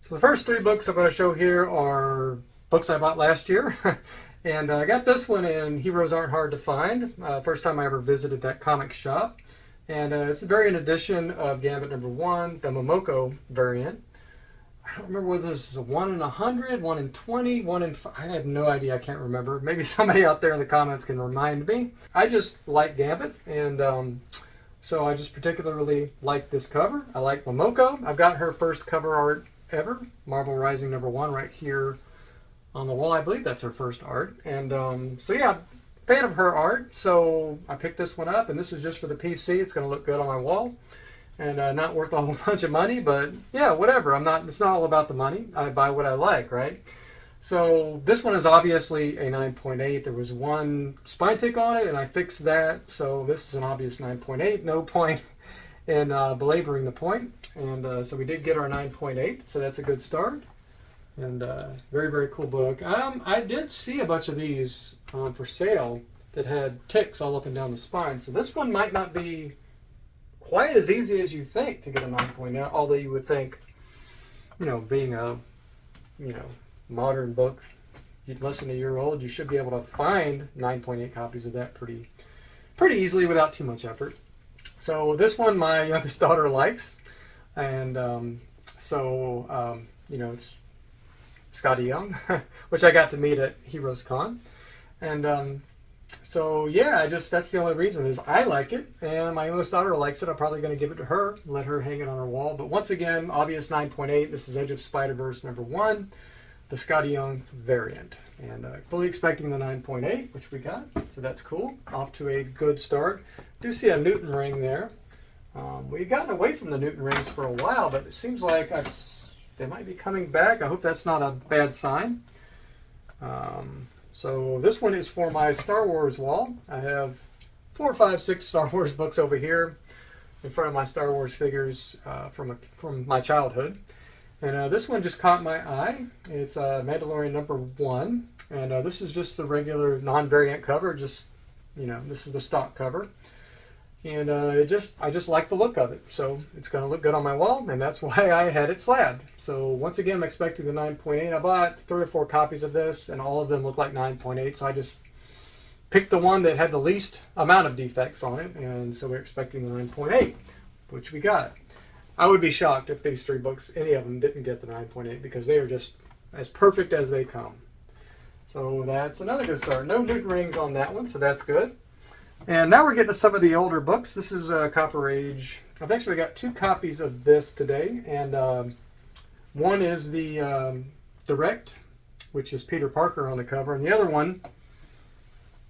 So the first three books I'm going to show here are books I bought last year. And I got this one in Heroes Aren't Hard to Find. First time I ever visited that comic shop. And it's a variant edition of Gambit #1, the Momoko variant. I don't remember whether this is a 1 in 100, 1 in 20, 1 in 5. I have no idea. I can't remember. Maybe somebody out there in the comments can remind me. I just like Gambit, and so I just particularly like this cover. I like Momoko. I've got her first cover art ever, Marvel Rising #1, right here on the wall. I believe that's her first art. And so yeah, fan of her art. So I picked this one up, and this is just for the PC. It's going to look good on my wall. And not worth a whole bunch of money, but yeah, whatever. It's not all about the money. I buy what I like, right? So this one is obviously a 9.8. There was one spine tick on it, and I fixed that. So this is an obvious 9.8. No point in belaboring the point. And so we did get our 9.8. So that's a good start. And very, very cool book. I did see a bunch of these for sale that had ticks all up and down the spine. So this one might not be quite as easy as you think to get a 9.8, although you would think, being a, modern book, less than a year old, you should be able to find 9.8 copies of that pretty easily without too much effort. So this one my youngest daughter likes, and it's Scotty Young, which I got to meet at Heroes Con, and so yeah, that's the only reason is I like it, and my youngest daughter likes it. I'm probably going to give it to her, let her hang it on her wall. But once again, obvious 9.8. This is Edge of Spider-Verse #1, the Scotty Young variant, and fully expecting the 9.8, which we got. So that's cool. Off to a good start. Do see a Newton ring there. We've gotten away from the Newton rings for a while, but it seems like they might be coming back. I hope that's not a bad sign. So this one is for my Star Wars wall. I have 4, 5, 6 Star Wars books over here in front of my Star Wars figures from my childhood. And this one just caught my eye. It's Mandalorian #1. And this is just the regular non-variant cover. This is the stock cover. And I just like the look of it. So it's going to look good on my wall, and that's why I had it slabbed. So once again, I'm expecting the 9.8. I bought 3 or 4 copies of this, and all of them look like 9.8. So I just picked the one that had the least amount of defects on it, and so we're expecting the 9.8, which we got. I would be shocked if these 3 books, any of them, didn't get the 9.8, because they are just as perfect as they come. So that's another good start. No Newton rings on that one, so that's good. And now we're getting to some of the older books. This is Copper Age. I've actually got 2 copies of this today, and one is the Direct, which is Peter Parker on the cover, and the other one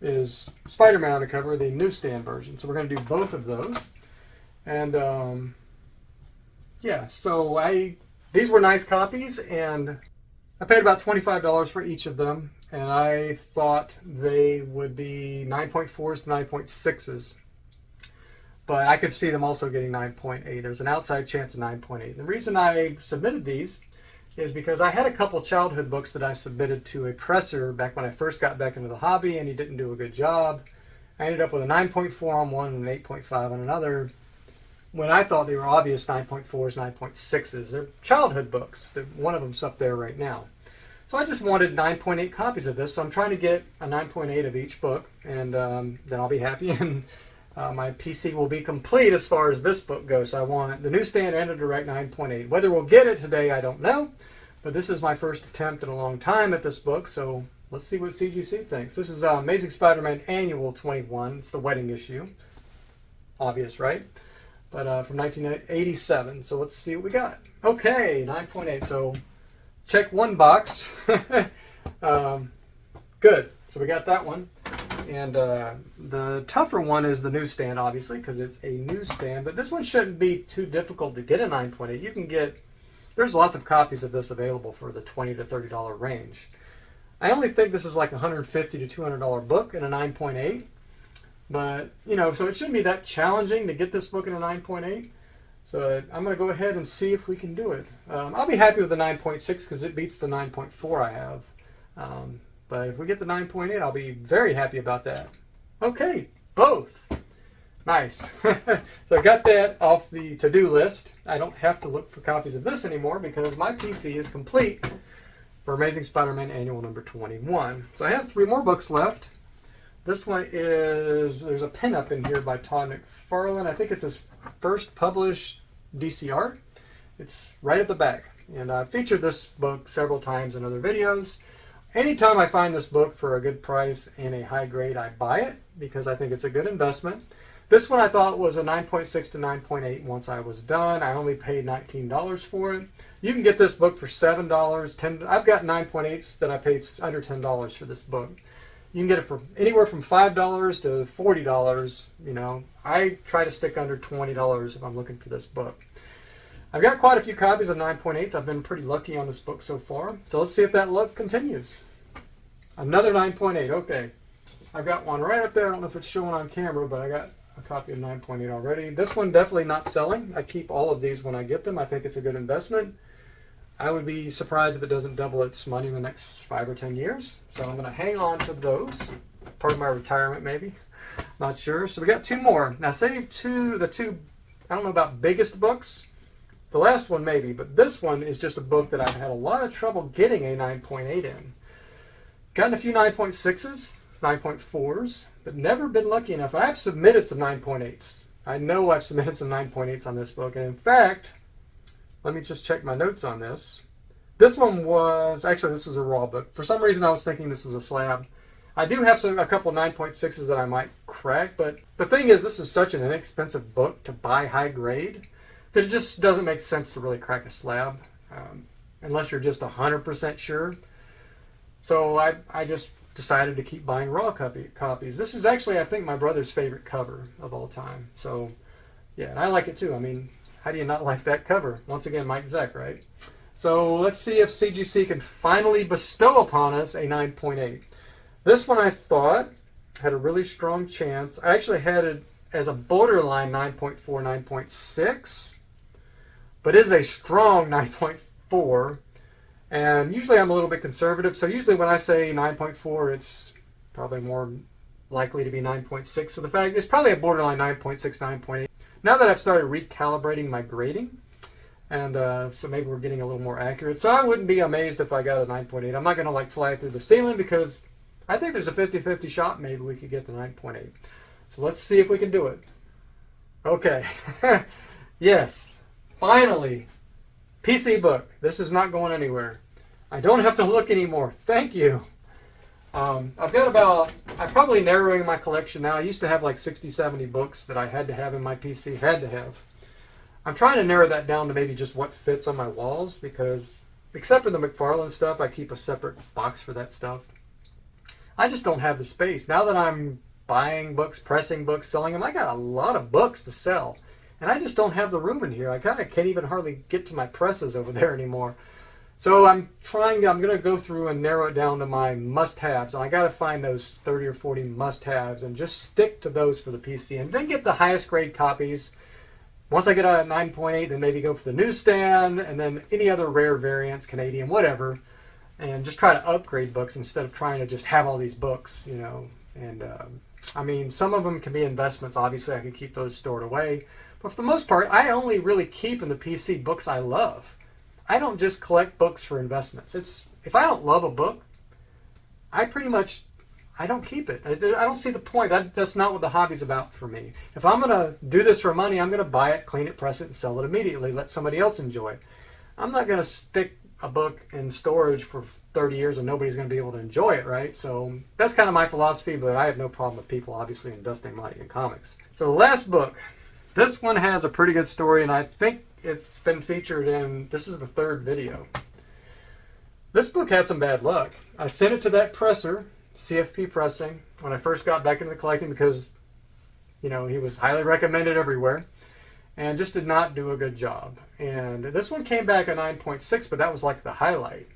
is Spider-Man on the cover, the newsstand version. So we're going to do both of those. And yeah, so these were nice copies, and I paid about $25 for each of them. And I thought they would be 9.4s to 9.6s. But I could see them also getting 9.8. There's an outside chance of 9.8. The reason I submitted these is because I had a couple childhood books that I submitted to a presser back when I first got back into the hobby, and he didn't do a good job. I ended up with a 9.4 on one and an 8.5 on another, when I thought they were obvious 9.4s, 9.6s. They're childhood books. One of them's up there right now. So I just wanted 9.8 copies of this, so I'm trying to get a 9.8 of each book, and then I'll be happy, and my PC will be complete as far as this book goes. So I want the newsstand and a direct 9.8. Whether we'll get it today, I don't know, but this is my first attempt in a long time at this book, so let's see what CGC thinks. This is Amazing Spider-Man Annual 21. It's the wedding issue. Obvious, right? But from 1987, so let's see what we got. Okay, 9.8, so check one box. Good. So we got that one. And the tougher one is the newsstand, obviously, because it's a newsstand. But this one shouldn't be too difficult to get a 9.8. You can there's lots of copies of this available for the $20 to $30 range. I only think this is like a $150 to $200 book in a 9.8. But, so it shouldn't be that challenging to get this book in a 9.8. So I'm going to go ahead and see if we can do it. I'll be happy with the 9.6 because it beats the 9.4 I have. But if we get the 9.8, I'll be very happy about that. Okay, both. Nice. So I got that off the to-do list. I don't have to look for copies of this anymore because my PC is complete for Amazing Spider-Man Annual number 21. So I have 3 more books left. This one is, there's a pinup in here by Todd McFarlane. I think it's his first published DC art. It's right at the back. And I've featured this book several times in other videos. Anytime I find this book for a good price and a high grade, I buy it because I think it's a good investment. This one I thought was a 9.6 to 9.8 once I was done. I only paid $19 for it. You can get this book for $7, $10. I've got 9.8s that I paid under $10 for this book. You can get it for anywhere from $5 to $40. You know, I try to stick under $20 if I'm looking for this book. I've got quite a few copies of 9.8s. I've been pretty lucky on this book so far. So let's see if that luck continues. Another 9.8. Okay. I've got one right up there. I don't know if it's showing on camera, but I got a copy of 9.8 already. This one definitely not selling. I keep all of these when I get them. I think it's a good investment. I would be surprised if it doesn't double its money in the next 5 or 10 years. So I'm going to hang on to those. Part of my retirement, maybe. Not sure. So we got 2 more. Now, save the two, I don't know about biggest books. The last one maybe, but this one is just a book that I've had a lot of trouble getting a 9.8 in. Gotten a few 9.6s, 9.4s, but never been lucky enough. I've submitted some 9.8s. I know I've submitted some 9.8s on this book, and in fact, let me just check my notes on this. This one was, actually this was a raw book. For some reason I was thinking this was a slab. I do have a couple 9.6s that I might crack, but the thing is this is such an inexpensive book to buy high grade that it just doesn't make sense to really crack a slab unless you're just 100% sure. So I just decided to keep buying raw copies. This is actually, I think, my brother's favorite cover of all time. So, yeah, and I like it too. I mean, how do you not like that cover? Once again, Mike Zeck, right? So let's see if CGC can finally bestow upon us a 9.8. This one I thought had a really strong chance. I actually had it as a borderline 9.4, 9.6, but is a strong 9.4. And usually I'm a little bit conservative, so usually when I say 9.4, it's probably more likely to be 9.6. So the fact it's probably a borderline 9.6, 9.8. Now that I've started recalibrating my grading, and so maybe we're getting a little more accurate. So I wouldn't be amazed if I got a 9.8. I'm not going to like fly through the ceiling because I think there's a 50-50 shot maybe we could get the 9.8. So let's see if we can do it. Okay. Yes. Finally. PC book. This is not going anywhere. I don't have to look anymore. Thank you. I've got I'm probably narrowing my collection now. I used to have like 60, 70 books that I had to have in my PC. Had to have. I'm trying to narrow that down to maybe just what fits on my walls because except for the McFarlane stuff, I keep a separate box for that stuff. I just don't have the space. Now that I'm buying books, pressing books, selling them, I got a lot of books to sell. And I just don't have the room in here. I kind of can't even hardly get to my presses over there anymore. So I'm going to go through and narrow it down to my must-haves. And I got to find those 30 or 40 must-haves and just stick to those for the PC. And then get the highest grade copies. Once I get a 9.8, then maybe go for the newsstand. And then any other rare variants, Canadian, whatever. And just try to upgrade books instead of trying to just have all these books, you know. And I mean, some of them can be investments. Obviously, I can keep those stored away. But for the most part, I only really keep in the PC books I love. I don't just collect books for investments. If I don't love a book, I don't keep it. I don't see the point. That's not what the hobby's about for me. If I'm going to do this for money, I'm going to buy it, clean it, press it, and sell it immediately. Let somebody else enjoy it. I'm not going to stick a book in storage for 30 years and nobody's going to be able to enjoy it, right? So that's kind of my philosophy, but I have no problem with people obviously investing money in comics. So the last book. This one has a pretty good story, and I think it's been featured in, this is the 3rd video. This book had some bad luck. I sent it to that presser, CFP Pressing, when I first got back into the collecting because, you know, he was highly recommended everywhere, and just did not do a good job. And this one came back a 9.6, but that was like the highlight.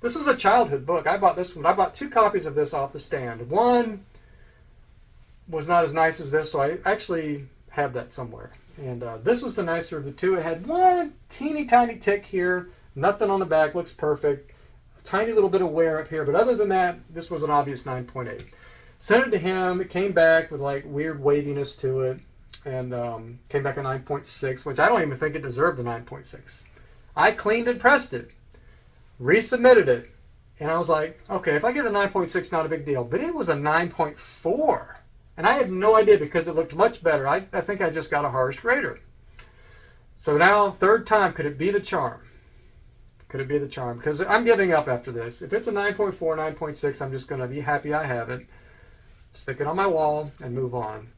This was a childhood book. I bought this one. I bought 2 copies of this off the stand. One was not as nice as this, so I actually have that somewhere. And this was the nicer of the 2. It had one teeny tiny tick here, nothing on the back, looks perfect, a tiny little bit of wear up here, but other than that, this was an obvious 9.8. Sent it to him, it came back with like weird waviness to it, and came back a 9.6, which I don't even think it deserved the 9.6. I cleaned and pressed it, resubmitted it, and I was like, okay, if I get a 9.6, not a big deal. But it was a 9.4, and I had no idea because it looked much better. I think I just got a harsh grader. So now, third time, could it be the charm? Could it be the charm? Because I'm giving up after this. If it's a 9.4, 9.6, I'm just going to be happy I have it, stick it on my wall, and move on.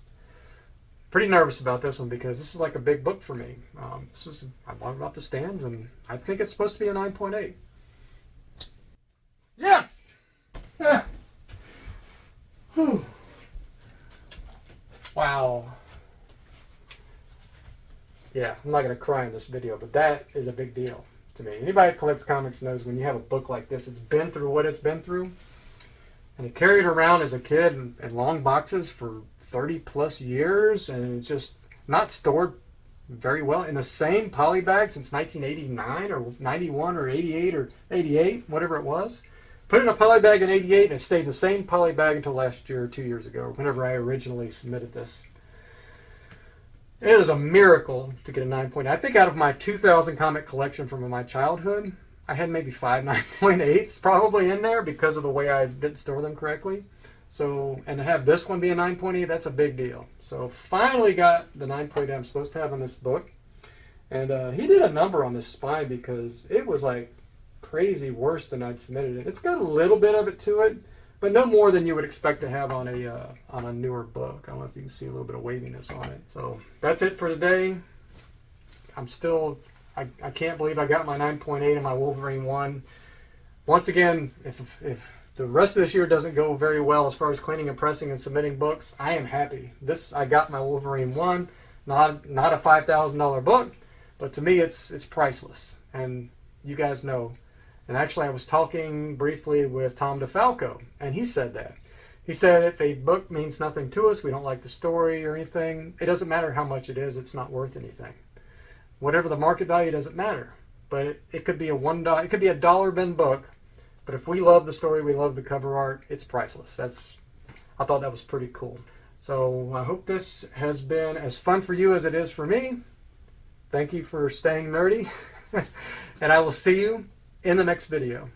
Pretty nervous about this one because this is like a big book for me. I bought it off the stands, and I think it's supposed to be a 9.8. Yes! Yeah. Whew. Wow. Yeah, I'm not going to cry in this video, but that is a big deal to me. Anybody that collects comics knows when you have a book like this, it's been through what it's been through. And I carried it around as a kid in long boxes for 30 plus years, and it's just not stored very well in the same poly bag since 1989 or 91 or 88 or 88, whatever it was. Put it in a poly bag in 88 and it stayed in the same poly bag until last year or 2 years ago, whenever I originally submitted this. It is a miracle to get a 9.8. I think out of my 2,000 comic collection from my childhood, I had maybe 5 9.8s probably in there because of the way I didn't store them correctly. So, and to have this one be a 9.8, that's a big deal. So finally got the 9.8 I'm supposed to have in this book. And he did a number on this spine because it was like crazy worse than I'd submitted it. It's got a little bit of it to it, but no more than you would expect to have on a newer book. I don't know if you can see a little bit of waviness on it. So that's it for today. I can't believe I got my 9.8 in my Wolverine 1. Once again, if the rest of this year doesn't go very well as far as cleaning and pressing and submitting books, I am happy. I got my Wolverine 1, not a $5,000 book, but to me it's priceless. And you guys know. And actually I was talking briefly with Tom DeFalco, and he said that. He said if a book means nothing to us, we don't like the story or anything, it doesn't matter how much it is, it's not worth anything. Whatever the market value doesn't matter. But it could be a $1, it could be a dollar bin book. But if we love the story, we love the cover art, it's priceless. I thought that was pretty cool. So I hope this has been as fun for you as it is for me. Thank you for staying nerdy. And I will see you in the next video.